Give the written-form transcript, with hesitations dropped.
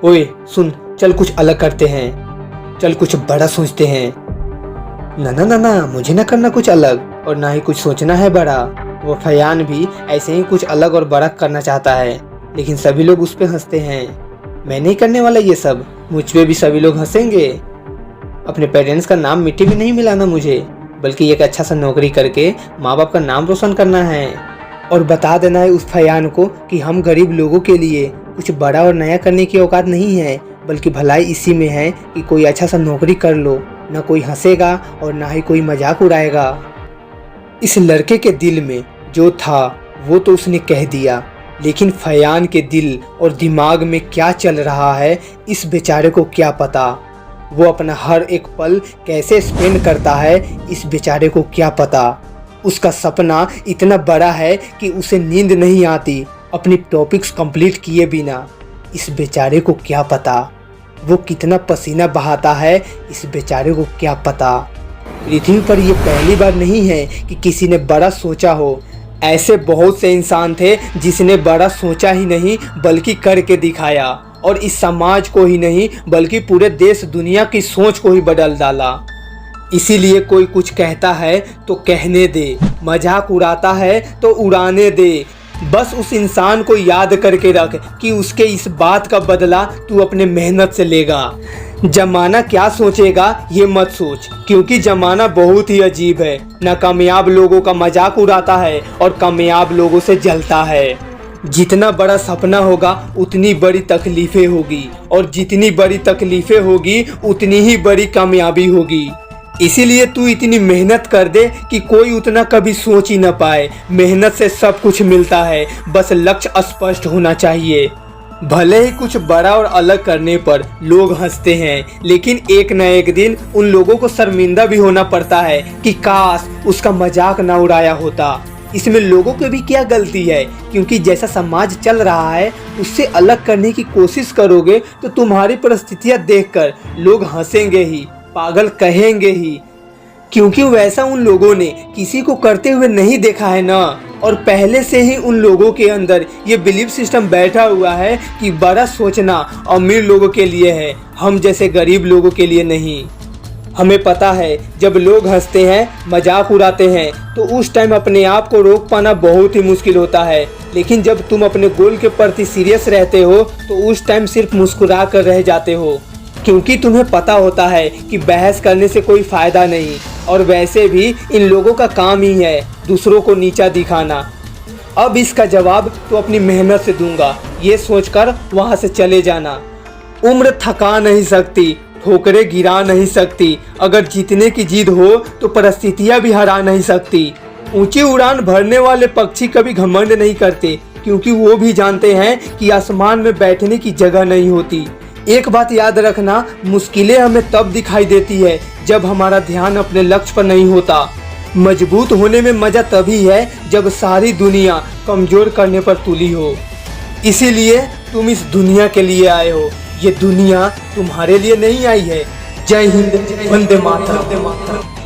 ओए सुन, चल कुछ अलग करते हैं, चल कुछ बड़ा सोचते हैं। ना ना ना ना, मुझे ना करना कुछ अलग और ना ही कुछ सोचना है बड़ा। वो फयान भी ऐसे ही कुछ अलग और बड़ा करना चाहता है, लेकिन सभी लोग उस पर हंसते हैं। मैं नहीं करने वाला ये सब, मुझ पे भी सभी लोग हंसेंगे। अपने पेरेंट्स का नाम मिट्टी में नहीं मिलाना मुझे, बल्कि एक अच्छा सा नौकरी करके माँ बाप का नाम रोशन करना है और बता देना है उस फयान को कि हम गरीब लोगों के लिए कुछ बड़ा और नया करने की औकात नहीं है, बल्कि भलाई इसी में है कि कोई अच्छा सा नौकरी कर लो, ना कोई हंसेगा और ना ही कोई मजाक उड़ाएगा। इस लड़के के दिल में जो था वो तो उसने कह दिया, लेकिन फयान के दिल और दिमाग में क्या चल रहा है इस बेचारे को क्या पता। वो अपना हर एक पल कैसे स्पेंड करता है इस बेचारे को क्या पता। उसका सपना इतना बड़ा है कि उसे नींद नहीं आती अपनी टॉपिक्स कंप्लीट किए बिना। इस बेचारे को क्या पता वो कितना पसीना बहाता है, इस बेचारे को क्या पता। पृथ्वी पर ये पहली बार नहीं है कि किसी ने बड़ा सोचा हो। ऐसे बहुत से इंसान थे जिसने बड़ा सोचा ही नहीं बल्कि करके दिखाया, और इस समाज को ही नहीं बल्कि पूरे देश दुनिया की सोच को ही बदल डाला। इसीलिए कोई कुछ कहता है तो कहने दे, मजाक उड़ाता है तो उड़ाने दे। बस उस इंसान को याद करके रख कि उसके इस बात का बदला तू अपने मेहनत से लेगा। जमाना क्या सोचेगा ये मत सोच, क्योंकि जमाना बहुत ही अजीब है। नाकामयाब लोगों का मजाक उड़ाता है और कामयाब लोगों से जलता है। जितना बड़ा सपना होगा उतनी बड़ी तकलीफें होगी, और जितनी बड़ी तकलीफें होगी उतनी ही बड़ी कामयाबी होगी। इसीलिए तू इतनी मेहनत कर दे कि कोई उतना कभी सोच ही न पाए। मेहनत से सब कुछ मिलता है, बस लक्ष्य स्पष्ट होना चाहिए। भले ही कुछ बड़ा और अलग करने पर लोग हंसते हैं, लेकिन एक न एक दिन उन लोगों को शर्मिंदा भी होना पड़ता है कि काश उसका मजाक ना उड़ाया होता। इसमें लोगों की भी क्या गलती है, क्योंकि जैसा समाज चल रहा है उससे अलग करने की कोशिश करोगे तो तुम्हारी परिस्थितियां देखकर लोग हंसेंगे ही, पागल कहेंगे ही, क्योंकि वैसा उन लोगों ने किसी को करते हुए नहीं देखा है ना। और पहले से ही उन लोगों के अंदर ये बिलीफ सिस्टम बैठा हुआ है कि बड़ा सोचना अमीर लोगों के लिए है, हम जैसे गरीब लोगों के लिए नहीं। हमें पता है जब लोग हंसते हैं, मजाक उड़ाते हैं, तो उस टाइम अपने आप को रोक पाना बहुत ही मुश्किल होता है, लेकिन जब तुम अपने गोल के प्रति सीरियस रहते हो तो उस टाइम सिर्फ मुस्कुरा कर रह जाते हो, क्योंकि तुम्हें पता होता है कि बहस करने से कोई फ़ायदा नहीं, और वैसे भी इन लोगों का काम ही है दूसरों को नीचा दिखाना। अब इसका जवाब तो अपनी मेहनत से दूंगा, ये सोचकर वहाँ से चले जाना। उम्र थका नहीं सकती, ठोकरें गिरा नहीं सकती, अगर जीतने की जिद हो तो परिस्थितियाँ भी हरा नहीं सकती। ऊंची उड़ान भरने वाले पक्षी कभी घमंड नहीं करते, क्योंकि वो भी जानते हैं कि आसमान में बैठने की जगह नहीं होती। एक बात याद रखना, मुश्किलें हमें तब दिखाई देती है जब हमारा ध्यान अपने लक्ष्य पर नहीं होता। मजबूत होने में मजा तभी है जब सारी दुनिया कमजोर करने पर तुली हो। इसीलिए तुम इस दुनिया के लिए आए हो, ये दुनिया तुम्हारे लिए नहीं आई है। जय हिंद, वंदे मातरम।